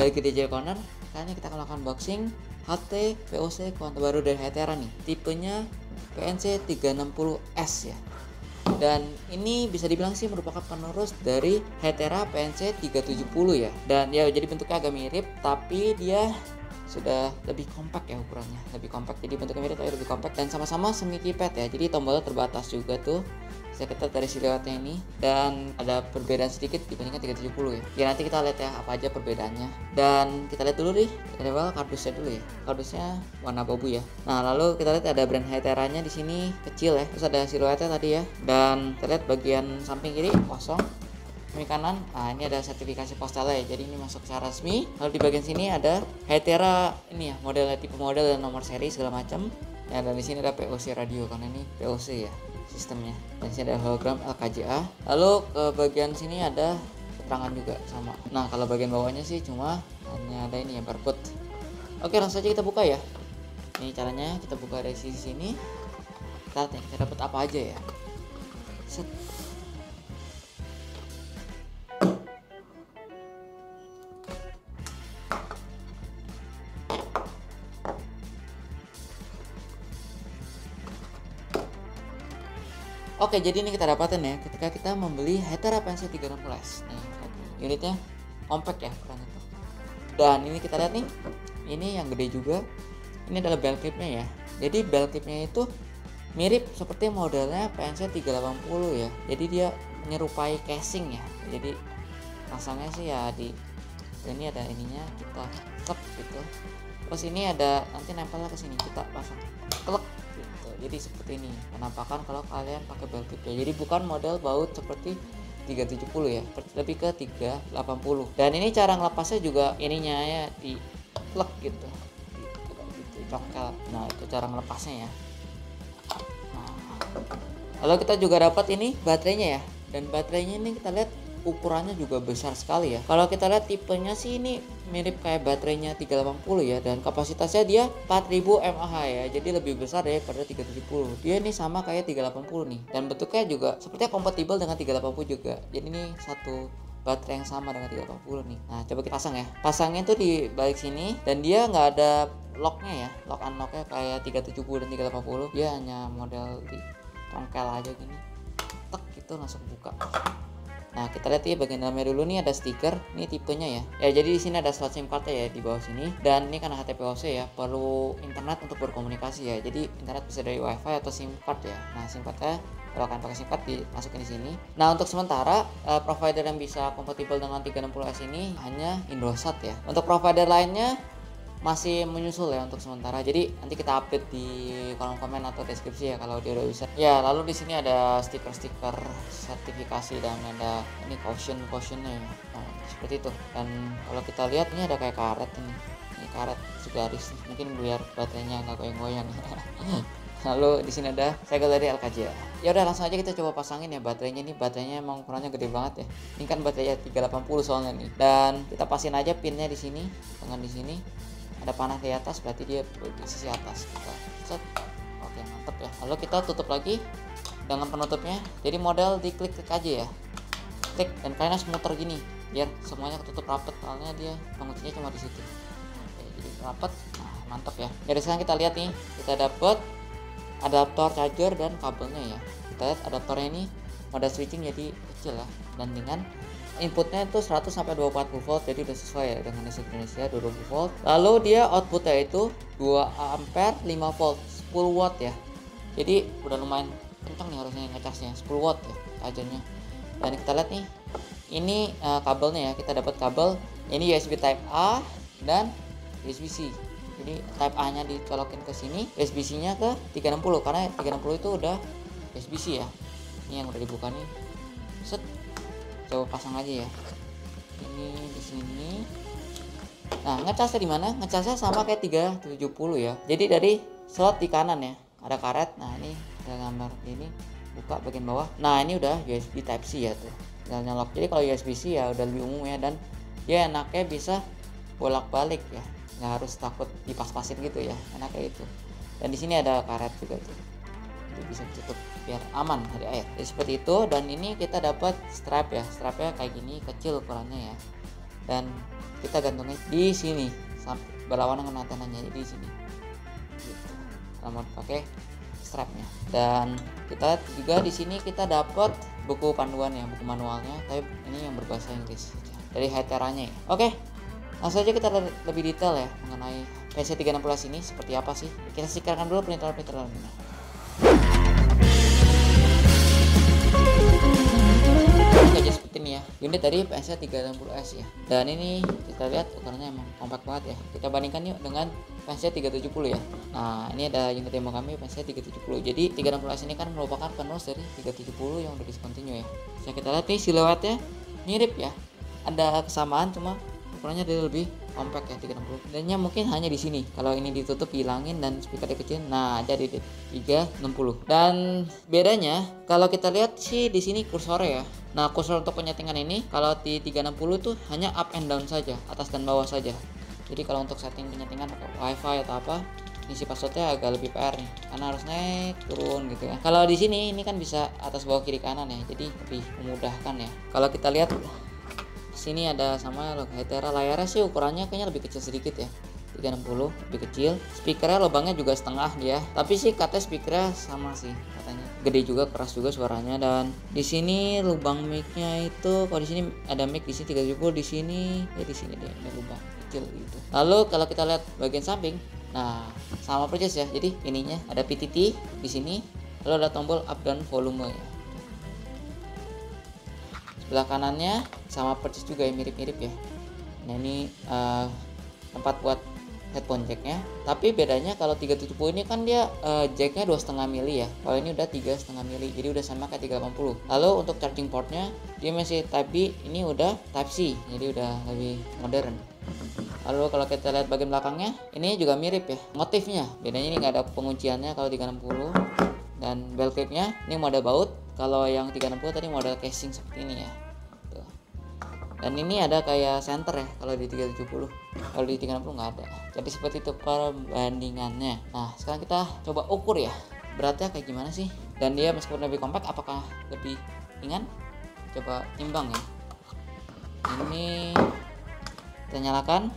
kembali ke DJ Corner. Kali ini kita akan melakukan unboxing HT POC kuanta baru dari Hetera nih. Tipenya PNC 360S ya. Dan ini bisa dibilang sih merupakan penerus dari Hetera PNC 370 ya. Dan ya jadi bentuknya agak mirip, tapi dia sudah lebih kompak ya ukurannya, lebih kompak. Jadi bentuknya mirip tapi lebih kompak dan sama-sama semi keypad ya. Jadi tombolnya terbatas juga tuh. Bisa kita dari siluetnya ini, dan ada perbedaan sedikit dibandingkan 370 ya. Ya nanti kita lihat ya apa aja perbedaannya. Dan kita lihat dulu nih, dari awal kardusnya dulu ya. Kardusnya warna abu ya. Nah, lalu kita lihat ada brand Heteranya di sini kecil ya. Terus ada siluetnya tadi ya. Dan kita lihat bagian samping kiri kosong. Samping kanan, nah ini ada sertifikasi postalnya ya. Jadi ini masuk secara resmi. Lalu di bagian sini ada Hetera ini ya, model tipe model dan nomor seri segala macam. Ya, dan di sini ada POC radio karena ini POC ya sistemnya. Dan sini ada hologram LKJA. Lalu ke bagian sini ada keterangan juga sama. Nah, kalau bagian bawahnya sih cuma hanya ada ini ya, barcode. Oke, langsung saja kita buka ya. Ini caranya, kita buka dari sisi sini. Kita lihat ya, kita dapat apa aja ya. Set. Oke, jadi ini kita dapatin ya ketika kita membeli Hetera PNC 360S. Nih, unitnya compact ya ukurannya tuh. Dan ini kita lihat nih, ini yang gede juga. Ini adalah belt clipnya ya. Jadi belt clipnya itu mirip seperti modelnya PNC 380 ya. Jadi dia menyerupai casing ya. Jadi pasangnya sih ya di ini ada ininya, kita klep gitu. Terus ini ada nanti nempelnya ke sini, kita pasang klep gitu. Jadi seperti ini penampakan kalau kalian pakai belt clip ya. Jadi bukan model baut seperti 370 ya, lebih ke 380. Dan ini cara ngelepasnya juga ininya ya, di plug gitu, gitu congkel. Nah, itu cara ngelepasnya ya. Nah, lalu kita juga dapat ini baterainya ya. Dan baterainya ini kita lihat ukurannya juga besar sekali ya. Kalau kita lihat tipenya sih ini mirip kayak baterainya 380 ya, dan kapasitasnya dia 4000 mAh ya. Jadi lebih besar daripada 370. Dia ini sama kayak 380 nih. Dan bentuknya juga sepertinya kompatibel dengan 380 juga. Jadi ini satu baterai yang sama dengan 380 nih. Nah, coba kita pasang ya. Pasangnya tuh di balik sini, dan dia nggak ada locknya ya, lock unlocknya kayak 370 dan 380. Dia hanya model di tongkel aja gini, tek gitu langsung buka. Nah, kita lihat ya bagian dalamnya dulu nih, ada stiker, ini tipenya ya. Ya, jadi di sini ada slot SIM card ya di bawah sini. Dan ini karena HTPOC ya, perlu internet untuk berkomunikasi ya. Jadi internet bisa dari WiFi atau SIM card ya. Nah, SIM cardnya kalau kalian pakai SIM card dimasukin di sini. Nah, untuk sementara provider yang bisa kompatibel dengan 360S ini hanya Indosat ya. Untuk provider lainnya masih menyusul ya untuk sementara. Jadi nanti kita update di kolom komen atau deskripsi ya kalau dia udah bisa. Ya, lalu di sini ada stiker-stiker sertifikasi dan ada ini cautionnya ya. Nah, seperti itu. Dan kalau kita lihat ini ada kayak karet ini. Ini karet segaris mungkin biar baterainya nggak goyang-goyang. Lalu di sini ada segel dari LKJA. Ya udah, langsung aja kita coba pasangin ya baterainya. Ini baterainya emang ukurannya gede banget ya. Ini kan baterainya 380 soalnya nih. Dan kita pasin aja pinnya di sini, dengan di sini. Ada panah di atas, berarti dia di sisi atas. Kita set. Oke, mantep ya. Lalu kita tutup lagi dengan penutupnya. Jadi model diklik-klik aja ya. Klik, dan kalian harus muter gini biar semuanya ketutup rapet. Soalnya dia penguncinya cuma di situ. Oke, jadi rapet. Nah, mantep ya. Jadi sekarang kita lihat nih, kita dapat adaptor charger dan kabelnya ya. Kita lihat adaptornya ini mode switching jadi kecil ya, dan dengan inputnya itu 100 sampai 240 volt, jadi udah sesuai ya dengan listrik Indonesia 220 volt. Lalu dia outputnya itu 2 ampere 5 volt 10 watt ya. Jadi udah lumayan kencang nih harusnya ngecasnya, 10 watt ya chargernya. Dan kita lihat nih, ini kabelnya ya. Kita dapat kabel ini USB Type A dan USB-C. Jadi Type A nya dicolokin ke sini, USB-C nya ke 360 karena 360 itu udah USB-C ya. Ini yang udah dibuka nih. Set. Coba pasang aja ya. Ini di sini. Nah, ngecasnya di mana? Ngecasnya sama kayak 370 ya. Jadi dari slot di kanan ya, ada karet. Nah, ini ada gambar ini. Buka bagian bawah. Nah, ini udah USB Type C ya tuh. Tinggal nyolok. Jadi kalau USB-C ya udah lebih umum ya, dan dia enaknya bisa bolak-balik ya. Nggak harus takut dipas-pasin gitu ya. Enaknya itu. Dan di sini ada karet juga tuh. Bisa ditutup biar aman dari air. Jadi seperti itu. Dan ini kita dapat strap ya. Strapnya kayak gini, kecil ukurannya ya. Dan kita gantungnya di sini sampai berlawanan dengan antenanya, jadi di sini gitu. Kalau mau dipakai strapnya. Dan kita lihat juga di sini kita dapat buku panduan ya, buku manualnya, tapi ini yang berbahasa Inggris dari Hytera-nya ya. Oke, langsung aja kita lebih detail ya mengenai PC360S ini seperti apa sih. Kita sikarkan dulu printer-printernya. Aja seperti ini ya, unit dari PC360S ya. Dan ini kita lihat ukurannya emang kompak banget ya. Kita bandingkan yuk dengan PC370 ya. Nah, ini ada unit demo kami PC370. Jadi 360S ini kan merupakan penerus dari 370 yang udah discontinue ya. Bisa kita lihat nih siluetnya mirip ya. Ada kesamaan, cuma ukurannya dia lebih compact ya 360. Dan mungkin hanya di sini. Kalau ini ditutup hilangin dan speakernya kecil. Nah, jadi 360. Dan bedanya kalau kita lihat sih di sini kursornya ya. Nah, kursor untuk penyetingan ini kalau di 360 tuh hanya up and down saja, atas dan bawah saja. Jadi kalau untuk setting penyetingan pakai wifi atau apa, isi passwordnya agak lebih PR nih, karena harus naik turun gitu ya. Kalau di sini ini kan bisa atas bawah kiri kanan ya, jadi lebih memudahkan ya. Kalau kita lihat sini ada sama logo Hytera, layarnya sih ukurannya kayaknya lebih kecil sedikit ya. 360 lebih kecil, speakernya lubangnya juga setengah dia, tapi sih katanya speakernya sama sih katanya, gede juga, keras juga suaranya. Dan di sini lubang mic-nya itu, kalau di sini ada mic di sini 370, di sini ya di sini deh ada lubang kecil gitu. Lalu kalau kita lihat bagian samping, nah sama persis ya, jadi ininya ada PTT di sini, lalu ada tombol up down volume ya. Sebelah kanannya sama persis juga ya, mirip-mirip ya. Nah ini tempat buat headphone jacknya, tapi bedanya kalau 370 ini kan dia jacknya 2,5 mili ya, kalau ini udah 3,5 mili, jadi udah sama kayak 380. Lalu untuk charging portnya dia masih Type B, ini udah Type C, jadi udah lebih modern. Lalu kalau kita lihat bagian belakangnya, ini juga mirip ya motifnya, bedanya ini nggak ada pengunciannya kalau 360. Dan belt clipnya ini model baut, kalau yang 360 tadi model casing seperti ini ya. Dan ini ada kayak center ya kalau di 370, kalau di 360 nggak ada. Jadi seperti itu perbandingannya. Nah sekarang kita coba ukur ya, beratnya kayak gimana sih, dan dia meskipun lebih kompak apakah lebih ringan. Coba timbang ya. Ini kita nyalakan,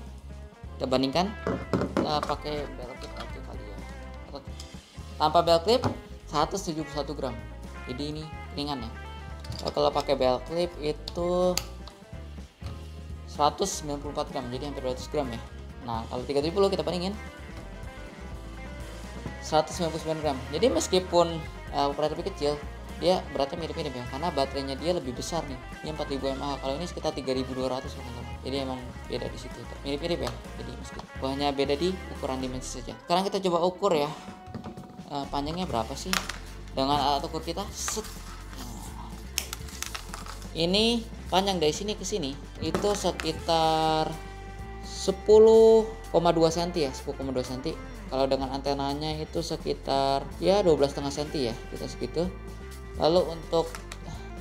kita bandingkan, kita pakai belt clip aja kali ya. Tanpa belt clip 171 gram, jadi ini ringan ya. Kalau pakai belt clip itu 194 gram, jadi hampir 200 gram ya. Nah kalau 370 kita bandingin 199 gram, jadi meskipun ukuran lebih kecil, dia beratnya mirip-mirip ya, karena baterainya dia lebih besar nih, ini 4000 mAh, kalau ini sekitar 3200 teman-teman. Jadi emang beda di situ, mirip-mirip ya, jadi meskipun hanya beda di ukuran dimensi saja. Sekarang kita coba ukur ya, panjangnya berapa sih dengan alat ukur kita. Set. Nah, ini panjang dari sini ke sini itu sekitar 10,2 cm ya, 10,2 cm. Kalau dengan antenanya itu sekitar ya 12,5 cm ya, kita segitu. Lalu untuk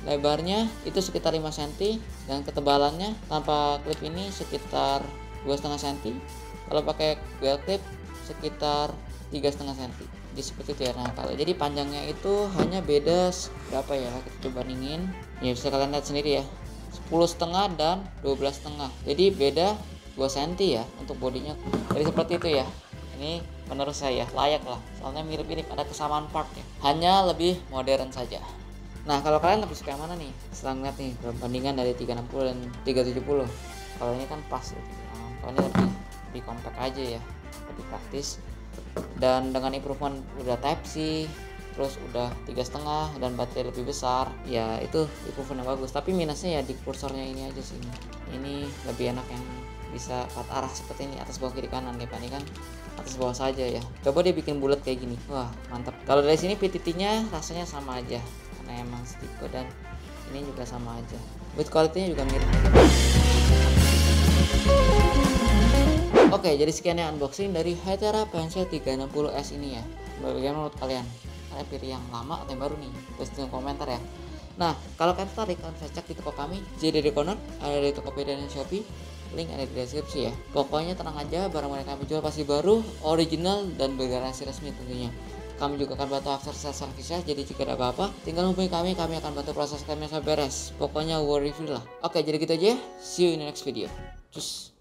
lebarnya itu sekitar 5 cm, dan ketebalannya tanpa klip ini sekitar 2,5 cm. Kalau pakai belt clip sekitar 3,5 cm. Jadi seperti itu ya. Nah kalau jadi panjangnya itu hanya beda berapa ya, kita coba bandingin ya, bisa kalian lihat sendiri ya, 10,5 dan 12,5, jadi beda 2 cm ya untuk bodinya. Jadi seperti itu ya, ini menurut saya layak lah, soalnya mirip-mirip, ada kesamaan part ya, hanya lebih modern saja. Nah kalau kalian lebih suka yang mana nih setelah ngeliat nih perbandingan dari 360 dan 370? Kalau ini kan pas ya, kalau ini lebih compact aja ya, lebih praktis, dan dengan improvement udah Type C, terus udah 3,5 dan baterai lebih besar ya, itu improvement yang bagus. Tapi minusnya ya di kursornya ini aja sih, ini lebih enak yang bisa 4 arah seperti ini, atas bawah kiri kanan, dibandingkan atas bawah saja ya. Coba dia bikin bulat kayak gini, wah mantap. Kalau dari sini PTT nya rasanya sama aja, karena emang Stico, dan ini juga sama aja, build quality nya juga mirip. Oke, jadi sekian ya unboxing dari Hytera PC360S ini ya. Bagaimana menurut kalian? Kalian pilih yang lama atau yang baru nih? Tulis di komentar ya. Nah, kalau kalian tertarik, kalian bisa cek di toko kami, JDD Corner, ada di Tokopedia dan Shopee, link ada di deskripsi ya. Pokoknya tenang aja, barang yang kami jual pasti baru, original, dan bergaransi resmi tentunya. Kami juga akan bantu after sales service, jadi jika ada apa-apa tinggal hubungi kami akan bantu proses kami sampai beres. Pokoknya worry free lah. Oke, jadi gitu aja, see you in the next video. Cus.